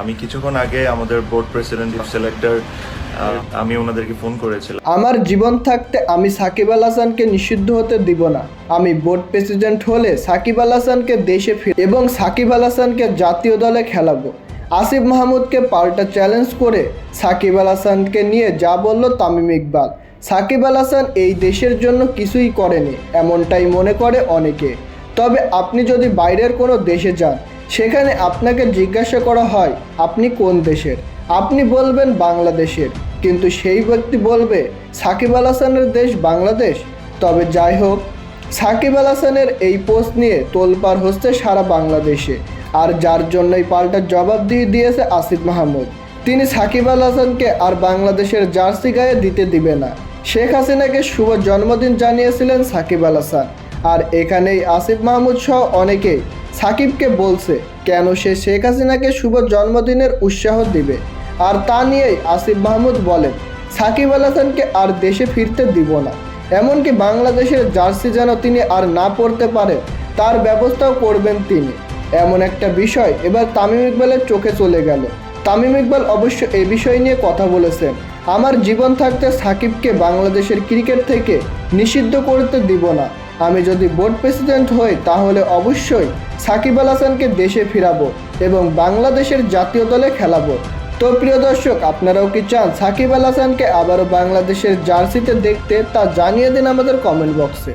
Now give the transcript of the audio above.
আমি কিছুক্ষণ আগে আমাদের বোর্ড প্রেসিডেন্ট সিলেক্টর আমি ওনাদেরকে ফোন করেছিলাম। আমার জীবন থাকতে আমি সাকিব আল হাসানকে নিষিদ্ধ হতে দিব না। আমি বোর্ড প্রেসিডেন্ট হলে সাকিব আল হাসানকে দেশে এবং সাকিব আল হাসানকে জাতীয় দলে খেলাবো। আসিফ মাহমুদকে পাল্টা চ্যালেঞ্জ করে সাকিব আল হাসানকে নিয়ে যা বলল তামিম ইকবাল। সাকিব আল হাসান এই দেশের জন্য কিছুই করেনি এমনটাই মনে করে অনেকে। তবে আপনি যদি বাইরের কোনো দেশে যান, সেখানে আপনাকে জিজ্ঞাসা করা হয় আপনি কোন দেশের, আপনি বলবেন বাংলাদেশের, কিন্তু সেই ব্যক্তি বলবে সাকিব আল হাসানের দেশ বাংলাদেশ। তবে যাই হোক, সাকিব আল হাসানের এই পোস্ট নিয়ে তোলপাড় হচ্ছে সারা বাংলাদেশে, আর যার জন্যই পাল্টা জবাব দিয়েছে আসিফ মাহমুদ। তিনি সাকিব আল হাসানকে আর বাংলাদেশের জার্সি গায়ে দিতে দিবে না। শেখ হাসিনাকে শুভ জন্মদিন জানিয়েছিলেন সাকিব আল হাসান, আর এখানেই আসিফ মাহমুদ সহ অনেকেই সাকিবকে বলছে কেন সে শেখ হাসিনাকে শুভ জন্মদিনের উৎসাহ দিবে। আর তা নিয়েই আসিফ মাহমুদ বলেন সাকিব আল হাসানকে আর দেশে ফিরতে দিব না, এমনকি বাংলাদেশের জার্সি যেন তিনি আর না পড়তে পারে তার ব্যবস্থাও করবেন তিনি। এমন একটা বিষয় এবার তামিম ইকবালের চোখে চলে গেল। তামিম ইকবাল অবশ্য এই বিষয় নিয়ে কথা বলেছেন, আমার জীবন থাকতে সাকিবকে বাংলাদেশের ক্রিকেট থেকে নিষিদ্ধ করতে দিব না। আমি যদি বোর্ড প্রেসিডেন্ট হই তাহলে অবশ্যই সাকিব আল হাসানকে দেশে ফিরাবো এবং বাংলাদেশের জাতীয় দলে খেলাবো। তো প্রিয় দর্শক, আপনারাও কি চান সাকিব আল হাসানকে আবারও বাংলাদেশের জার্সিতে দেখতে? তা জানিয়ে দিন আমাদের কমেন্ট বক্সে।